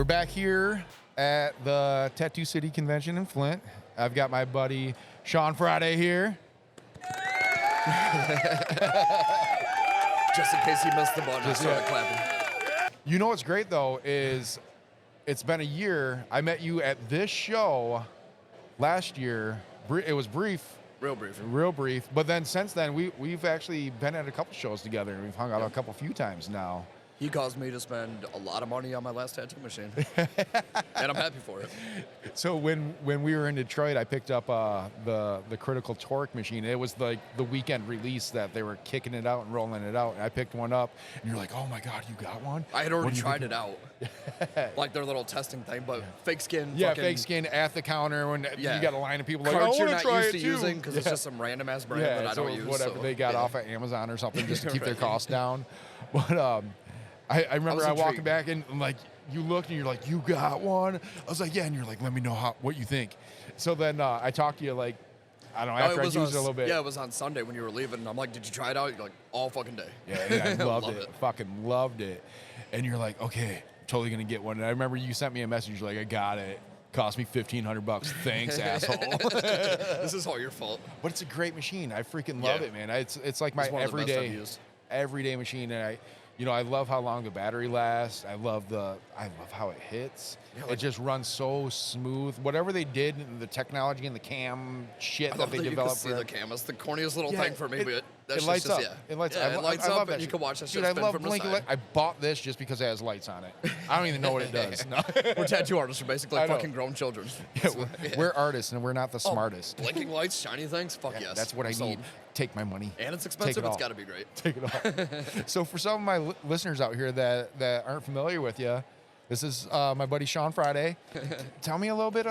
back here at the Tattoo City Convention in Flint. I've got my buddy Shaun Friday here. Just in case he missed the button, I started clapping. You know what's great though is it's been a year. I met you at this show last year. It was brief. Real brief. Real brief. But then since then, we've actually been at a couple shows together, and we've hung out a few times now. He caused me to spend a lot of money on my last tattoo machine, and I'm happy for it. So when we were in Detroit, I picked up the Critical Torque machine. It was like the weekend release that they were kicking it out and rolling it out. And I picked one up, and you're like, "Oh my God, you got one?" I had already tried it out, like their little testing thing, but fake skin. Yeah, fake skin at the counter when you got a line of people like, "I Cards want you're to try not it used to too." using because it's just some random ass brand that I don't use. Whatever they got off of Amazon or something just to keep their costs down. But I remember I walking back and like you looked and you're like, "You got one?" I was like, "Yeah," and you're like, "Let me know what you think." So then I talked to you like, I don't know, after I used it a little bit. Yeah, it was on Sunday when you were leaving. And I'm like, "Did you try it out?" You're like, "All fucking day." Yeah, I loved it. Fucking loved it. And you're like, "Okay, totally gonna get one." And I remember you sent me a message like, "I got it. Cost me $1,500. Thanks, asshole." This is all your fault. But it's a great machine. I freaking love it, man. It's like my everyday machine, and I love how long the battery lasts. I love how it hits. Yeah, it just runs so smooth. Whatever they did in the technology and the cam shit that they developed. You can see the cam. It's the corniest little thing for me, but it lights up. It lights up. It lights up, and you can watch that shit spin from the side. I bought this just because it has lights on it. I don't even know what it does. No. We're tattoo artists. We're basically fucking grown children. Yeah, we're artists, and we're not the smartest. Blinking lights, shiny things. Fuck yes. That's what I need. Take my money. And it's expensive. It's got to be great. Take it all. So for some of my listeners out here that aren't familiar with you, this is my buddy Shaun Friday. Tell me a little bit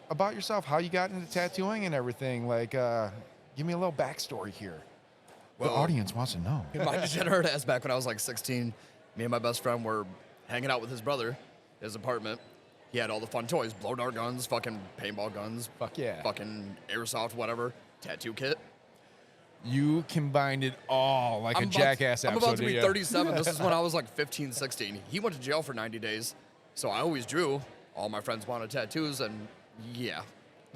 about yourself, how you got into tattooing and everything. Like, give me a little backstory here. Well, the audience wants to know. My degenerate ass back when I was like 16, me and my best friend were hanging out with his brother, his apartment. He had all the fun toys, blow dart guns, fucking paintball guns. Fuck yeah. Fucking airsoft, whatever, tattoo kit. You combined it all like a Jackass episode. I'm about to be 37. This is when I was like 15, 16. He went to jail for 90 days, so I always drew. All my friends wanted tattoos, and yeah.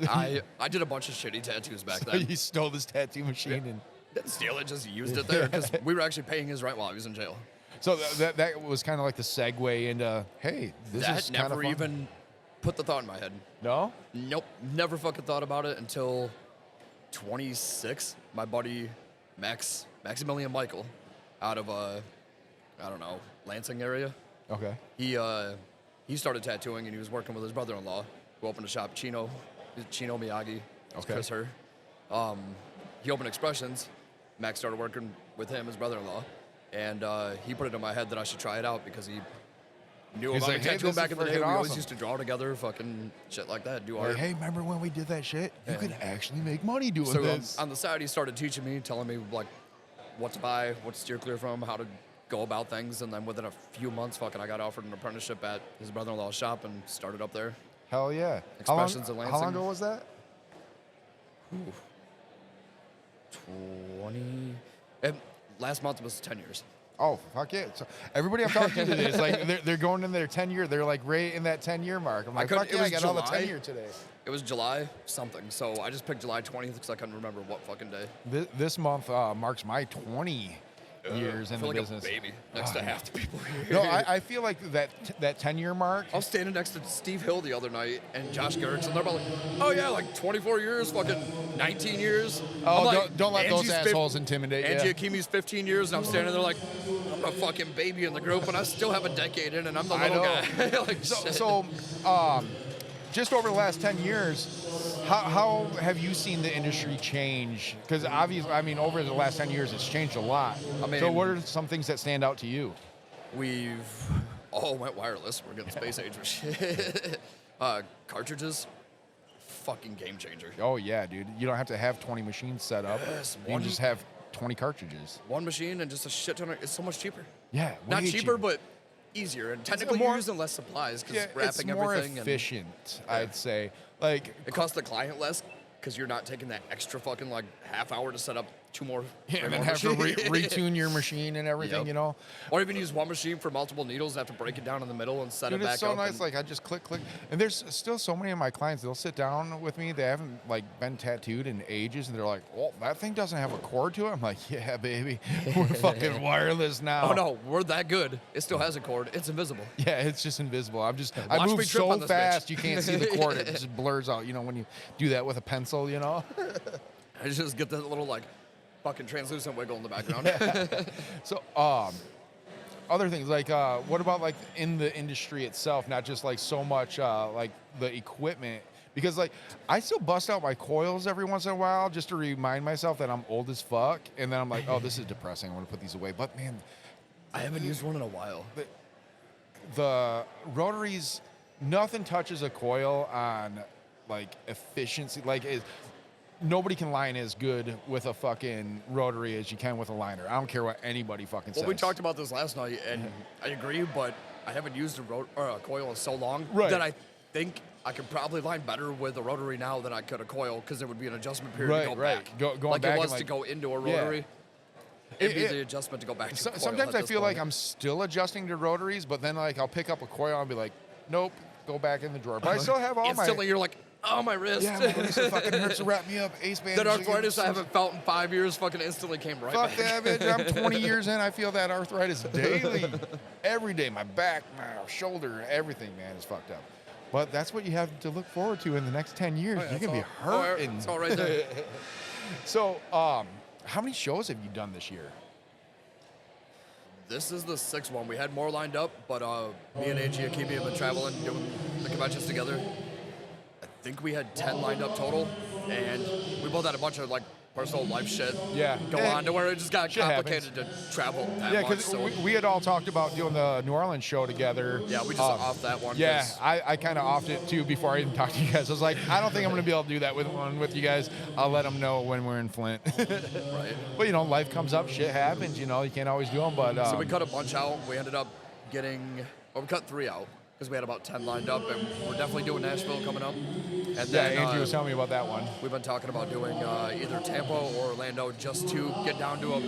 I did a bunch of shitty tattoos back then. You stole this tattoo machine and... Didn't steal it, just used it there, because we were actually paying his rent while he was in jail. So that was kind of like the segue into, hey, this is kind of fun. That never even put the thought in my head. No? Nope. Never fucking thought about it until 26. My buddy Maximilian Michael, out of I don't know, Lansing area. Okay. He started tattooing, and he was working with his brother-in-law, who opened a shop, Chino Miyagi. Okay. Chris Her. He opened Expressions. Max started working with him, his brother-in-law, and he put it in my head that I should try it out because he knew about tattooing back in the day. We always used to draw together, fucking shit like that, do art. Hey, remember when we did that shit? You could actually make money doing this. So on the side, he started teaching me, telling me like what to buy, what to steer clear from, how to go about things, and then within a few months, fucking, I got offered an apprenticeship at his brother-in-law's shop and started up there. Hell yeah! Expressions in Lansing. How long ago was that? 20. And last month was 10 years. Oh, fuck yeah. So everybody I'm talking to today is like, they're going in their 10 year. They're like right in that 10-year mark. I'm like, fuck yeah, I got all the 10 year today. It was July something. So I just picked July 20th because I couldn't remember what fucking day. This month marks my 20 years in the business. I feel like a baby next to half the people here. No, I feel like that 10-year mark. I was standing next to Steve Hill the other night and Josh Gerrits, and they're about like, oh yeah, like 24 years, fucking 19 years. Oh, like, don't let those assholes intimidate you. Angie Akimi's 15 years, and I'm standing there like, I'm a fucking baby in the group, and I still have a decade in, and I'm the little guy. Like, so, just over the last 10 years, how have you seen the industry change? Because obviously, I mean, over the last 10 years, it's changed a lot. I mean, so what are some things that stand out to you? We've all went wireless. We're getting space age shit. Cartridges, fucking game changer. Oh, yeah, dude. You don't have to have 20 machines set up. Yes, you can just have 20 cartridges. One machine and just a shit ton of, it's so much cheaper. Yeah. Not cheaper, but easier, and technically you're using less supplies because wrapping everything. It's more efficient, I'd say. Like, it costs the client less because you're not taking that extra fucking like half hour to set up 2 more. Yeah, and then more have to machines. retune your machine and everything, Yep. you know. Or even use one machine for multiple needles and have to break it down in the middle and set Dude, it back it's so up. nice. Like I just click. And there's still so many of my clients, they'll sit down with me. They haven't like been tattooed in ages. And they're like, well, that thing doesn't have a cord to it. I'm like, yeah, baby. We're fucking wireless now. Oh, no. We're that good. It still has a cord. It's invisible. Yeah, it's just invisible. I Watch move me trip so on this fast bitch. you can't see the cord. It just blurs out. You know, when you do that with a pencil, you know? I just get that little, like, fucking translucent wiggle in the background. So, other things like what about like in the industry itself, not just like so much like the equipment, because like I still bust out my coils every once in a while just to remind myself that I'm old as fuck, and then I'm like, oh, this is depressing, I want to put these away. But man, I haven't used one in a while. the rotaries, nothing touches a coil on like efficiency. Like nobody can line as good with a fucking rotary as you can with a liner. I don't care what anybody fucking says. Well, we talked about this last night, and I agree, but I haven't used a coil in so long Right. that I think I could probably line better with a rotary now than I could a coil, because there would be an adjustment period to go back. Going like back it and, was like- to go into a rotary. It'd be the adjustment to go back to a coil. Sometimes at I this feel like point. I'm still adjusting to rotaries, but then like I'll pick up a coil and be like, nope, go back in the drawer. But I still have all my. Instantly, you're like, oh, my wrist. Yeah, my wrist fucking hurts to wrap me up. Ace band. That arthritis I haven't felt in 5 years fucking instantly came right Fuck back. that, bitch. I'm 20 years in. I feel that arthritis daily, every day. My back, my shoulder, everything, man, is fucked up. But that's what you have to look forward to in the next 10 years. Oh, yeah, You're gonna be it's hurting. It's all right there. So, how many shows have you done this year? This is the 6th one. We had more lined up, but me and AG Akimi have been traveling, doing the conventions together. I think we had 10 lined up total, and we both had a bunch of like personal life shit go on to where it just got shit complicated to travel that Yeah, much. because So we had all talked about doing the New Orleans show together. yeah, we just off that one. Yeah, 'cause I kind of offed it too before I even talked to you guys. I was like, I don't think I'm going to be able to do that with you guys. I'll let them know when we're in Flint. right. But, you know, life comes up, shit happens, you know, you can't always do them. But So we cut a bunch out. We ended up getting, well, we cut 3 out because we had about 10 lined up, and we're definitely doing Nashville coming up. And yeah, then, Andrew was telling me about that one. we've been talking about doing either Tampa or Orlando just to get down to a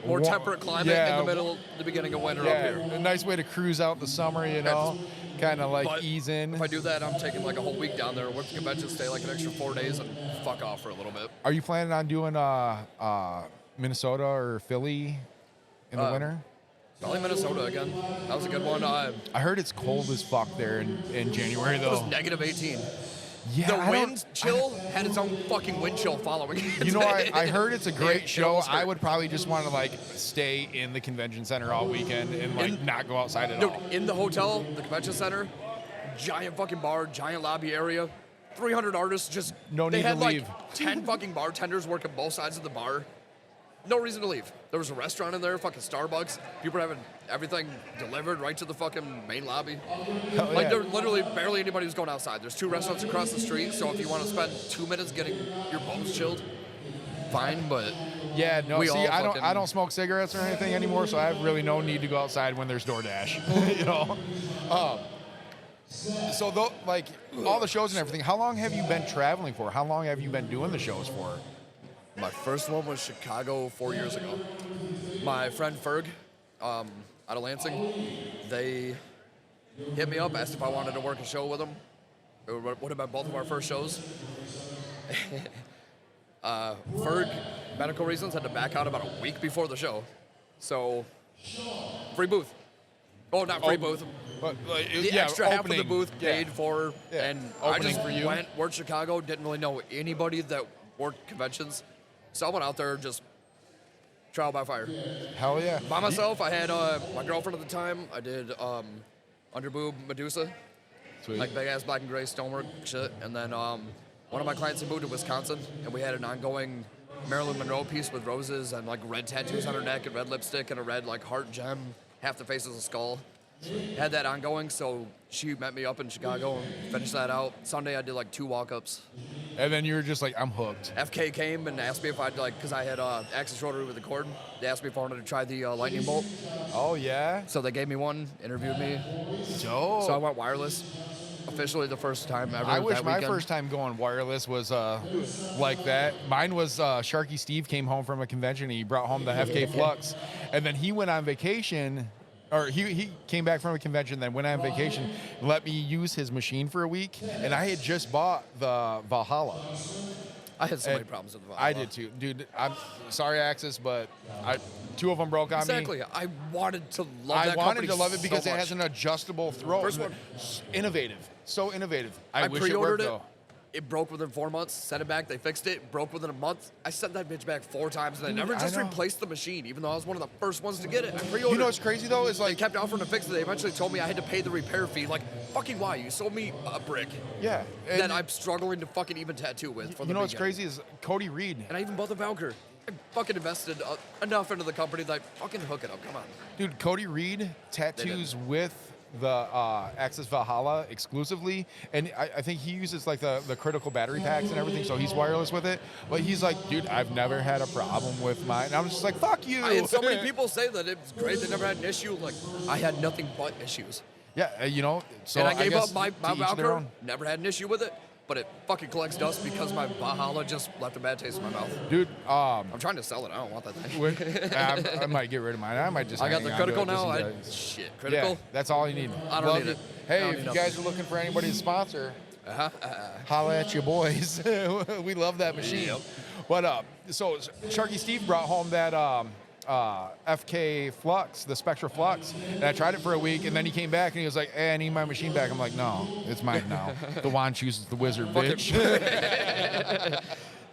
more Wa- temperate climate yeah, in the beginning of winter up Yeah, here. a nice way to cruise out the summer, you know, kind of like But ease in. If I do that, I'm taking like a whole week down there, work the convention, stay like an extra 4 days, and fuck off for a little bit. Are you planning on doing Minnesota or Philly in the winter? Probably Minnesota again. That was a good one. It I heard it's cold as fuck there in January, though. was negative 18. Yeah, The I don't- wind chill had its own fucking wind chill following it. You know, I heard it's a great It show. almost I hurt. would probably just want to like stay in the convention center all weekend and like not go outside at Dude, all. in the hotel, the convention center, giant fucking bar, giant lobby area, 300 artists just. No they need had to like leave. 10 fucking bartenders working both sides of the bar. No reason to leave. There was a restaurant in there, fucking Starbucks. People were having everything delivered right to the fucking main lobby. Hell Like yeah. there literally barely anybody was going outside. There's 2 restaurants across the street, so if you want to spend 2 minutes getting your bones chilled, fine. But Yeah, no. we See, all I fucking- don't smoke cigarettes or anything anymore, so I have really no need to go outside when there's DoorDash. You know. So though, like all the shows and everything, how long have you been traveling for? How long have you been doing the shows for? my first one was Chicago 4 years ago. My friend Ferg, out of Lansing, they hit me up, asked if I wanted to work a show with them. It would have been both of our first shows. Ferg, medical reasons, had to back out about a week before the show. So, free booth. Oh, not free booth. But like, The yeah, extra half of the opening. booth Yeah. paid for, Yeah. and I Opening just for you. worked Chicago, didn't really know anybody that worked conventions. So I went out there just trial by fire. Hell yeah. By myself, I had my girlfriend at the time. I did underboob Medusa, Sweet. like big ass black and gray stonework shit. And then one of my clients had moved to Wisconsin, and we had an ongoing Marilyn Monroe piece with roses and like red tattoos on her neck and red lipstick and a red like heart gem. Half the face is a skull. Had that ongoing, so she met me up in Chicago and finished that out. Sunday, I did like 2 walk-ups. And then you were just like, I'm hooked. FK came and asked me if I'd like, because I had access rotary with the cord. They asked me if I wanted to try the lightning bolt. Oh yeah. So they gave me one, interviewed me. Dope. So I went wireless. officially the first time ever. I wish that my weekend. first time going wireless was like that. Mine was Sharky Steve came home from a convention. And he brought home the FK Flux, and then he went on vacation. Or he came back from a convention, then went on vacation, and let me use his machine for a week. And I had just bought the Valhalla. I had so many problems with the Valhalla. I did too, dude. I'm sorry, Axis, but two of them broke on me. Exactly. I wanted to love I that wanted company to love it because so it much. has an adjustable throw. First one. Innovative. So innovative. I wish it pre-ordered worked, it. though. It broke within 4 months. Sent it back. They fixed it. Broke within a month. I sent that bitch back 4 times, and they never I just know. replaced the machine, even though I was one of the first ones to get it. I pre-ordered. You know what's crazy, though, is They like... kept offering to fix it. They eventually told me I had to pay the repair fee. Like, fucking why? You sold me a brick Yeah. that I'm struggling to fucking even tattoo with. You know what's crazy is Cody Reed. And I even bought the Valkyr. I fucking invested enough into the company that I fucking hook it up. Come on. Dude, Cody Reed tattoos with the Axis Valhalla exclusively, and I think he uses like the critical battery packs and everything, so he's wireless with it. But he's like, dude, I've never had a problem with mine. And I'm just like, fuck you. I had so many people say that it was great. They never had an issue. Like, I had nothing but issues. Yeah, you know. So and I gave guess up my to each their Valkyr. own. Never had an issue with it. But it fucking collects dust because my Valhalla just left a bad taste in my mouth. Dude, I'm trying to sell it. I don't want that thing. I might get rid of mine. I might just. I got hang the on to critical it just now. in case. Shit, critical. Yeah, that's all you need. I don't need it. I Hey, don't if need you nothing. guys are looking for anybody to sponsor, holla at you boys. We love that machine. Yep. But so Sharky Steve brought home that FK Flux, the Spectra Flux, and I tried it for a week, and then he came back and he was like, "Hey, I need my machine back." I'm like, "No, it's mine now. The wand chooses the wizard, bitch."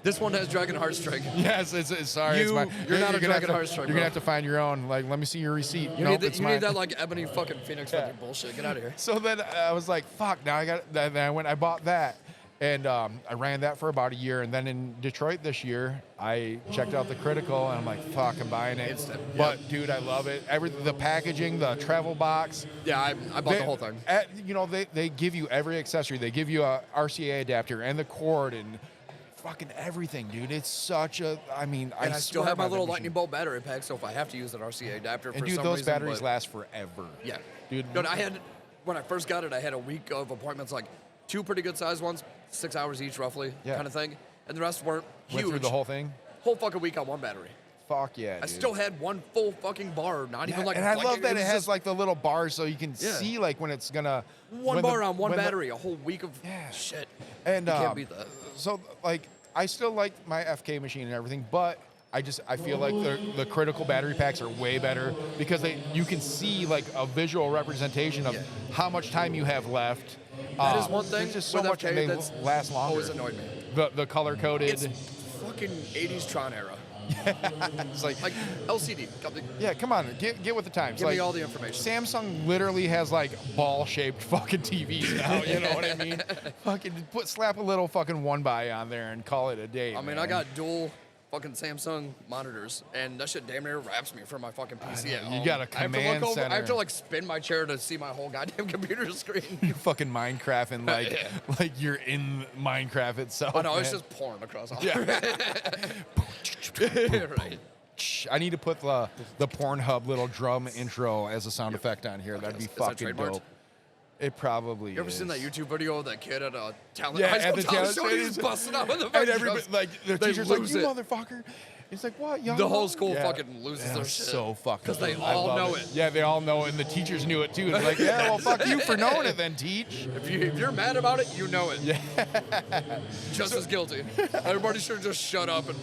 This one has Dragon Heartstring. Yes, it's sorry. It's mine. You're not a gonna Dragon have to- Heartstring, You're bro. gonna have to find your own. Like, let me see your receipt. You, Nope, need, it's you mine. need that like ebony fucking phoenix fucking bullshit. Get out of here. So then I was like, fuck, now I got, then I bought that. And I ran that for about a year. And then in Detroit this year, I checked out the critical and I'm like, fuck, I'm buying it. Instant. But dude, I love it. The packaging, the travel box. Yeah, I bought the whole thing. You know, they give you every accessory. They give you a RCA adapter and the cord and fucking everything, dude. It's such a, I mean, And I still swear have my by that little machine. lightning bolt battery pack, so if I have to use an RCA adapter for And dude, some those reason, batteries but- last forever. Yeah. Dude. I had, when I first got it, I had a week of appointments, like 2 pretty good sized ones, 6 hours each roughly, Yeah. kind of thing. And the rest weren't huge. Went through the whole thing. Whole fucking week on one battery. Fuck yeah, I dude. still had one full fucking bar, not even like. and I like, love that it was has just like the little bars so you can Yeah. see like when it's gonna one bar on one battery, a whole week of Yeah. shit. And You can't beat that. So like I still like my FK machine and everything, but I feel like the critical battery packs are way better because you can see like a visual representation of how much time you have left. That is one thing There's just so with much, FK and they that's last longer. always annoyed me. The color coded. It's fucking 80s Tron era. It's like LCD. yeah, come on, get with the times. Give like, me all the information. Samsung literally has like ball-shaped fucking TVs now. You know what I mean? Fucking slap a little fucking one by on there and call it a day. I mean, man. I got dual fucking Samsung monitors, and that shit damn near wraps me from my fucking PC at You home. got a I have to command look over, I have center. to like spin my chair to see my whole goddamn computer screen. you fucking Minecraft and like Yeah. like you're in Minecraft itself. Oh no, it's man. just porn across all. Yeah. Right. I need to put the Pornhub little drum intro as a sound effect on here. That'd be Is that fucking trademarked? dope. It probably You ever is. seen that YouTube video of that kid at a talent Yeah, high at school the talent talent show? show, He's he's- busting out with the And everybody, like, the they teacher's like, lose you it. motherfucker. It's like, what? Y'all The whole know? school Yeah. fucking loses Yeah, their shit. so fucking 'Cause they I all love know it. Yeah, they all know it, and the teachers knew it too. It's like, yeah, well, fuck you for knowing it then, teach. If you're mad about it, you know it. Yeah. Just as guilty. Everybody should have just shut up and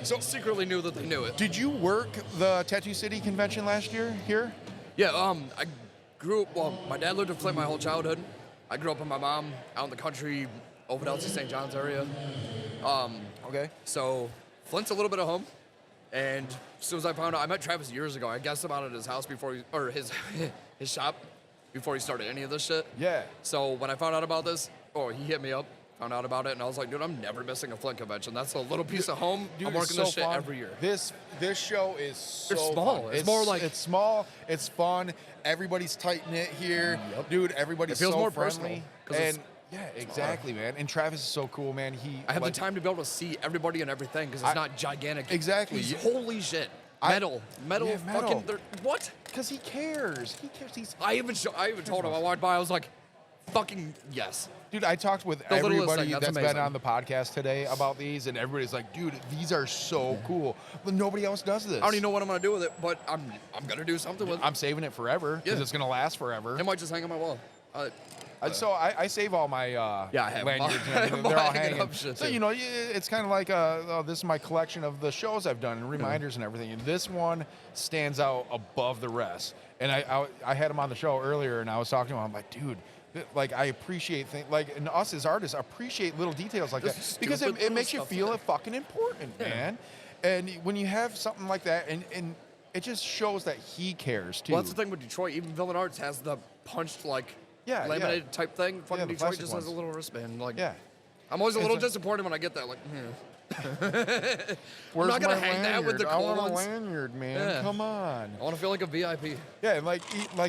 so secretly knew that they knew it. Did you work the Tattoo City convention last year here? Yeah, I grew up, well, my dad lived in Flint my whole childhood. I grew up with my mom out in the country, over at LC St. John's area. Okay. So Flint's a little bit of home. And as soon as I found out, I met Travis years ago. I guessed him out at his house before or his shop before he started any of this shit. Yeah. So when I found out about this, he hit me up, found out about it, and I was like, dude, I'm never missing a Flint convention. That's a little piece of home. Dude, I'm working it's so this shit fun. every year. This show is so It's small. fun. It's more like- it's small. It's fun. Everybody's tight knit here, dude. Everybody's It feels so more friendly. personal, 'cause it's And yeah, exactly, man. And Travis is so cool, man. I have like, the time to be able to see everybody and everything because it's not gigantic. Exactly. Holy shit. Metal. Yeah, metal. Fucking. What? because he cares. He cares. I even told him. I walked by. I was like, Fucking yes. Dude, I talked with The littlest everybody thing, that's that's been amazing. on the podcast today about these, and everybody's like, dude, these are so cool. But nobody else does this. I don't even know what I'm gonna do with it, but I'm gonna do something with it. I'm saving it forever because Yeah. it's going to last forever. It might just hang on my wall. So I save all my I have lanyards and everything. mine They're all hanging hanging. up shit, So, too. you know, it's kind of like, this is my collection of the shows I've done and reminders and everything. And this one stands out above the rest. And I had him on the show earlier, and I was talking to him. I'm like, dude, like, I appreciate things, like, and us as artists appreciate little details like Just that. Because stupid it little makes you stuff feel like fucking important, man. And when you have something like that, and it just shows that he cares, too. Well, that's the thing with Detroit. Even Villain Arts has the punched, like, laminated type thing. Fucking the Detroit plastic just ones. has a little wristband. Like, Yeah. I'm always a little It's a- disappointed when I get that. Like, Where's not gonna my hang that with the lanyard? cool I want ones. a lanyard, man. Yeah. Come on. I want to feel like a VIP. Yeah, and like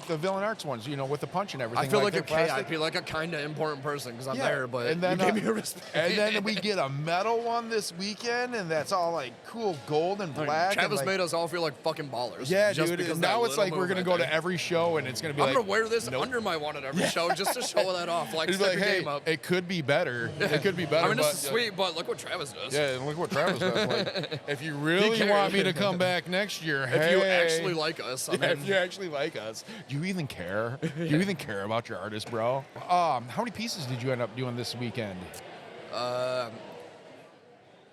the Villain Arts ones, you know, with the punch and everything. I feel like a the plastic. KIP, like a kind of important person because I'm Yeah, there, but and then, you gave me a wristband. And then we get a metal one this weekend, and that's all like cool gold and black. Travis and, made us all feel like fucking ballers. Yeah, just dude. because And that now it's little like we're move gonna right go there. to every show, and it's gonna be I'm like, gonna wear this nope. under my one at every show just to show that off. Like, It's step like, your hey, game up. it could be better. It could be better. I mean, this but, is sweet, but look what Travis does. Yeah, and look what Travis does. Like, if you really cares. want me to come back next year, If you actually like us, I mean, if you actually like us, do you even care? Do you even care about your artist, bro? How many pieces did you end up doing this weekend?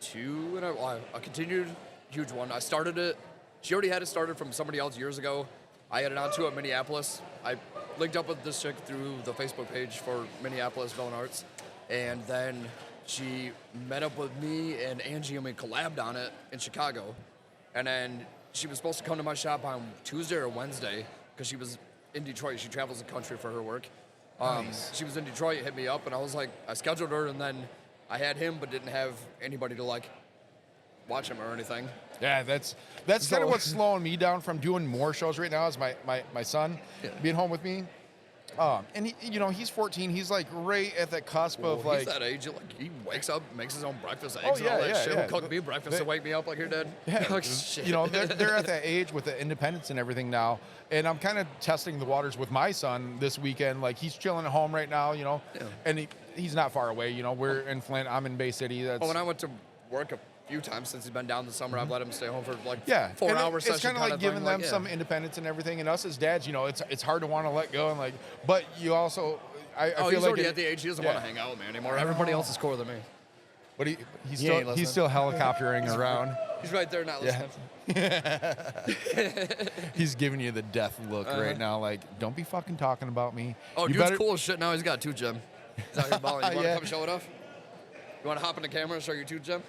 two and a continued huge one. I started it. She already had it started from somebody else years ago. I had it onto it Minneapolis. I linked up with this chick through the Facebook page for Minneapolis Villain Arts, and then she met up with me and Angie, and we collabed on it in Chicago. And then she was supposed to come to my shop on Tuesday or Wednesday because she was in Detroit. She travels the country for her work. Nice. She was in Detroit, hit me up, and I was like, I scheduled her, and then I had him, but didn't have anybody to like watch him or anything. Yeah, that's kind of what's slowing me down from doing more shows right now is my son being home with me. And he, you know, he's 14. He's like right at that cusp of Well, like. he's that age. Like he wakes up, makes his own breakfast, eggs, Oh, and all yeah, that yeah, shit. yeah. Will cook me breakfast to wake me up like you're dead. Yeah, Like, shit. you know, they're at that age with the independence and everything now. And I'm kind of testing the waters with my son this weekend. Like he's chilling at home right now, you know, and he's not far away. You know, we're in Flint. I'm in Bay City. That's Well, when I went to work a few times since he's been down this summer, I've let him stay home for like yeah, 4 and hours. It's kind of like giving them some independence and everything. And us as dads, you know, it's hard to want to let go and like, but you also, I Oh, feel he's like already at the age he doesn't want to hang out with me anymore. Everybody else is cooler than me. But he's He still ain't listening. helicoptering around. He's right there, not listening. He's giving you the death look right now. Like, don't be fucking talking about me. Oh, You dude's better- cool as shit now. He's got a tooth gem. He's out here balling. You want to Yeah. come show it off? You want to hop in the camera and show your tooth gem?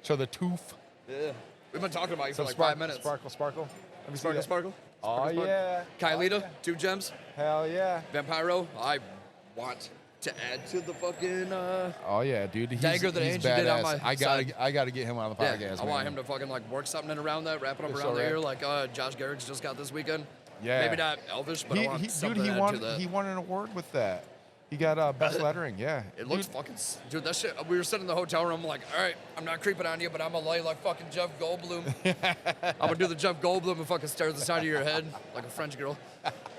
So the tooth. Yeah. We've been talking about you So for like spark- 5 minutes. Sparkle. Let me see Sparkle, that. sparkle. Oh, Sparkle, sparkle. yeah. Kylita, 2 gems. Hell yeah. Vampiro, I want to add to the fucking. Oh yeah, dude. He's, Dagger that he's Angie did on badass. my I side. gotta get him on the podcast. Yeah, I man. want him to fucking like work something in around that, wrap it up It's around so the rad. ear like Josh Garrick's just got this weekend. Yeah. Maybe not Elvish, but I want something to add to that. He won an award with that. He got best lettering. Yeah. It looks Dude, fucking... Dude, that shit... We were sitting in the hotel room like, all right, I'm not creeping on you, but I'm going to lay like fucking Jeff Goldblum. I'm going to do the Jeff Goldblum and fucking stare at the side of your head like a French girl.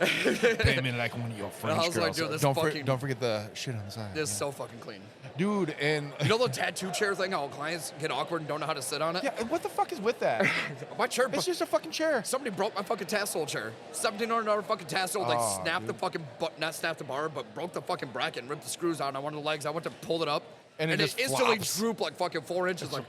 pay me like one of your French was like, girls. dude, this don't, fucking- don't forget the shit on the side. It's so fucking clean. Dude, and You know the tattoo chair thing, how clients get awkward and don't know how to sit on it? yeah, what the fuck is with that? My chair... It's just a fucking chair. Somebody broke my fucking tassel chair. $1,700 fucking tassel. Like Oh, snapped the fucking, not snapped the bar, but broke the fucking bracket and ripped the screws out on one of the legs. I went to pull it up, And it just instantly flops. drooped like fucking 4 inches. Like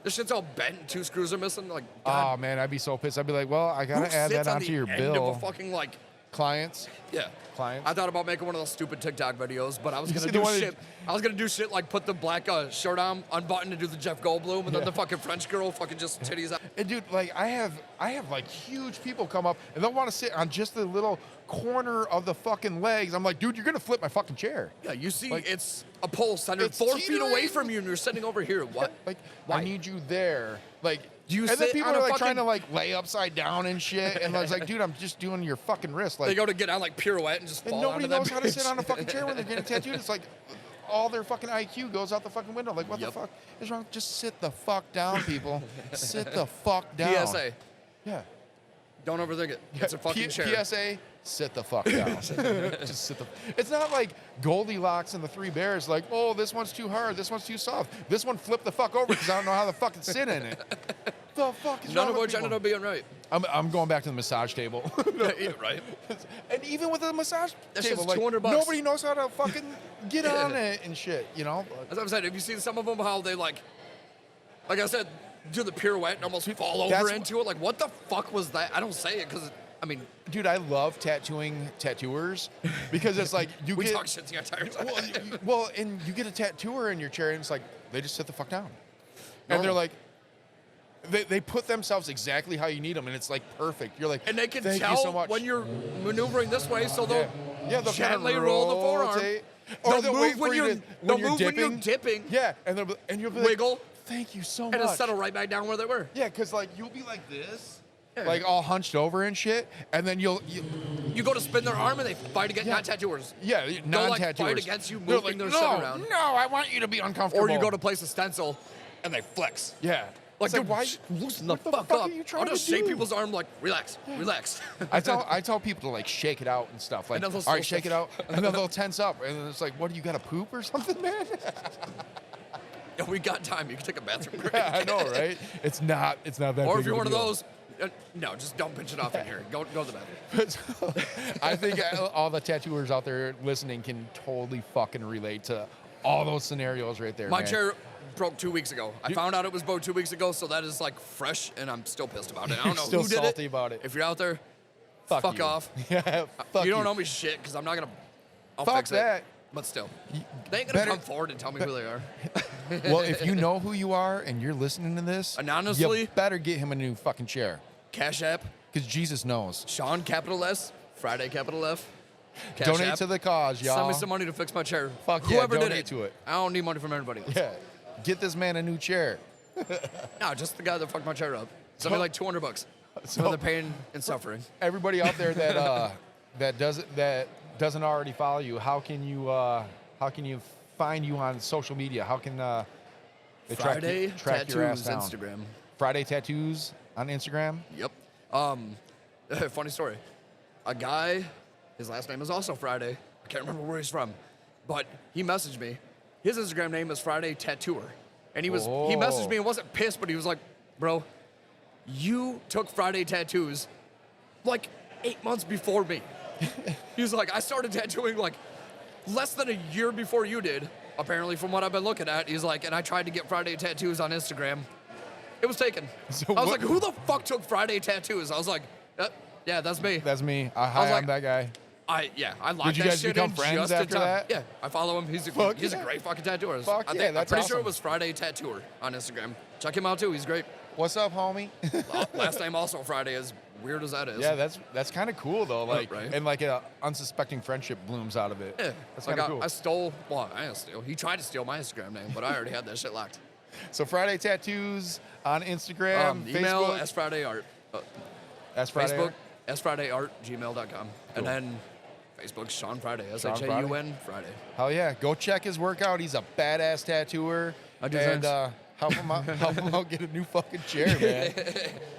this shit's all bent. And 2 screws are missing. Like Oh God, man, I'd be so pissed. I'd be like, well, I who gotta add sits that on onto the your end bill. of a fucking like Clients. yeah. Clients. I thought about making one of those stupid TikTok videos, but I was You gonna see do the one shit. I was gonna do shit like put the black shirt on, unbutton, and do the Jeff Goldblum, and then the fucking French girl fucking just titties out. And dude, like I have like huge people come up and they'll want to sit on just the little corner of the fucking legs. I'm like, dude, you're gonna flip my fucking chair. Yeah, you see, Like, it's a pole centered it's 4 feet away teetering. from you, and you're sitting over here. What? Like, Why? I need you there. Like, Do you and then sit people on are a like fucking- trying to like lay upside down and shit. And I was like, dude, I'm just doing your fucking wrist. Like, They go to get on like pirouette and just and fall nobody onto that knows how to bitch. sit on a fucking chair when they're getting tattooed. It's like all their fucking IQ goes out the fucking window. Like, what Yep. the fuck is wrong? Just sit the fuck down, people. Sit the fuck down. PSA. Yeah. Don't overthink it. It's a fucking chair. PSA. sit the fuck down. Just sit the. It's not like Goldilocks and the Three Bears. Like, oh, this one's too hard. This one's too soft. This one flipped the fuck over because I don't know how the fuck to sit in it. The fuck is None wrong of with which ended people? up being right. I'm going back to the massage table. Yeah, right. And even with the massage That's table, just like, $200. nobody knows how to fucking get on it and shit, you know? As I'm saying, have you seen some of them how they like I said, do the pirouette and almost fall over into it? Like, what the fuck was that? I don't say it because, I mean... Dude, I love tattooing tattooers because it's like you we get... talk shit the entire time. Well, and you get a tattooer in your chair and it's like, they just sit the fuck down. And they're like... They put themselves exactly how you need them, and it's like perfect. You're like, and they can thank tell you so much. when you're maneuvering this way, so they'll they'll gently roll the forearm. Or they'll move when you're dipping. Yeah, and you'll be wiggle. Like, thank you so much. And it'll settle right back down where they were. Yeah, because like you'll be like this, like all hunched over and shit, and then you go to spin their arm and they fight against non-tattooers. Yeah, non-tattooers. They'll like fight against you, moving their shit around. No, I want you to be uncomfortable. Or you go to place a stencil, and they flex. Yeah. Like, dude, why loosen the fuck up? I'll just shake people's arm like, relax. I tell people to like shake it out and stuff. Like, all right, shake it out, and then they'll tense up, and it's like, what, do you got to poop or something, man? Yeah, we got time. You can take a bathroom break. Yeah, I know, right? It's not that. Or big if you're of one a of deal. those, no, just don't pinch it off in here. Go to the bathroom. I think all the tattooers out there listening can totally fucking relate to all those scenarios right there. My man. chair broke 2 weeks ago. I found out it was broke 2 weeks ago, so that is like fresh, and I'm still pissed about it. I don't know still who did salty it. about it. If you're out there, fuck fuck you. off. Yeah, fuck you don't owe me shit because I'm not gonna. I'll fuck fix that. it. But still, they ain't gonna come forward and tell me who they are. Well, if you know who you are and you're listening to this, anonymously, you better get him a new fucking chair. Cash App. Because Jesus knows. Shaun, capital S, Friday, capital F. Cash Donate App. to the cause, y'all. Send me some money to fix my chair. Fuck Whoever yeah, did donate it. to it. I don't need money from everybody else. Yeah. Get this man a new chair. No, just the guy that fucked my chair up. Send me like $200 So- for the pain and suffering. Everybody out there that doesn't already follow you, how can you find you on social media? How can they Friday track your ass Tattoos down? Instagram. Friday Tattoos on Instagram? Yep. Funny story. A guy, his last name is also Friday. I can't remember where he's from, but he messaged me. His Instagram name is Friday Tattooer, and he messaged me and wasn't pissed, but he was like, "Bro, you took Friday Tattoos like 8 months before me." He was like, "I started tattooing like less than a year before you did." Apparently, from what I've been looking at, he's like, and I tried to get Friday Tattoos on Instagram. It was taken. So I was like, who the fuck took Friday Tattoos? I was like, yeah, that's me. That's me. Hi, I'm that guy. I locked Did you that guys shit become in friends just in after time. that? Yeah, I follow him. He's a great fucking tattooer. Fuck yeah, that's I'm pretty sure it awesome. was Friday Tattooer on Instagram. Check him out too. He's great. What's up, homie? Last name also Friday, as weird as that is. Yeah, that's kind of cool though. Like, right. and like a unsuspecting friendship blooms out of it. Yeah, That's like kind of cool. I stole. Well, I didn't steal. He tried to steal my Instagram name, but I already had that shit locked. So Friday Tattoos on Instagram, Email Facebook. sfridayart. That's Friday. Facebook sfridayart@gmail.com, and then Facebook Shaun Friday, SHAUN Friday. Hell yeah, go check his work out. He's a badass tattooer. I do, and thanks. help him out get a new fucking chair, man.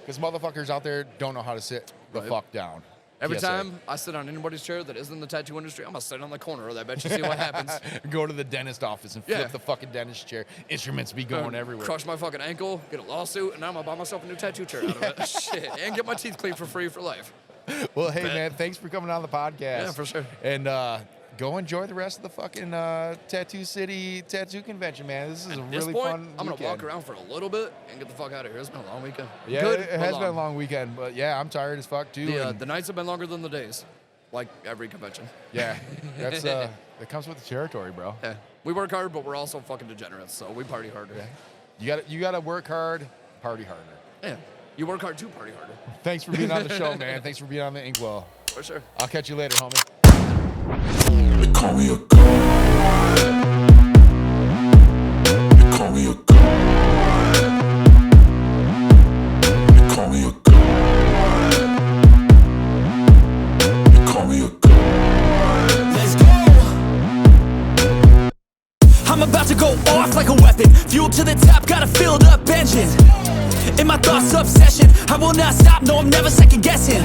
Because motherfuckers out there don't know how to sit the Right. fuck down. Every PSA. time I sit on anybody's chair that isn't in the tattoo industry, I'm gonna sit on the corner of that bitch and see what happens. Go to the dentist office and flip Yeah. the fucking dentist chair. Instruments be going everywhere. Crush my fucking ankle, get a lawsuit, and now I'm gonna buy myself a new tattoo chair out of it. Shit, and get my teeth cleaned for free for life. Well, hey, man, thanks for coming on the podcast. Yeah, for sure. And go enjoy the rest of the fucking Tattoo City Tattoo Convention, man. This is a At this really point, fun I'm gonna weekend. walk around for a little bit and get the fuck out of here. It's been a long weekend. Yeah, Good, it but has been a long weekend, but yeah, I'm tired as fuck too. and The nights have been longer than the days, like every convention. yeah, that's that comes with the territory, bro. Yeah, we work hard, but we're also fucking degenerates, so we party harder. You gotta work hard, party harder. Yeah, you work hard to party harder. Thanks for being on the show, man. Thanks for being on the Inkwell. For sure. I'll catch you later, homie. They call me a god. They call me a god. They call me a god. They call me a god. Let's go! I'm about to go off like a weapon. Fuel to the top, got a filled up engine. In my thoughts, obsession. I will not stop, no, I'm never second guessing.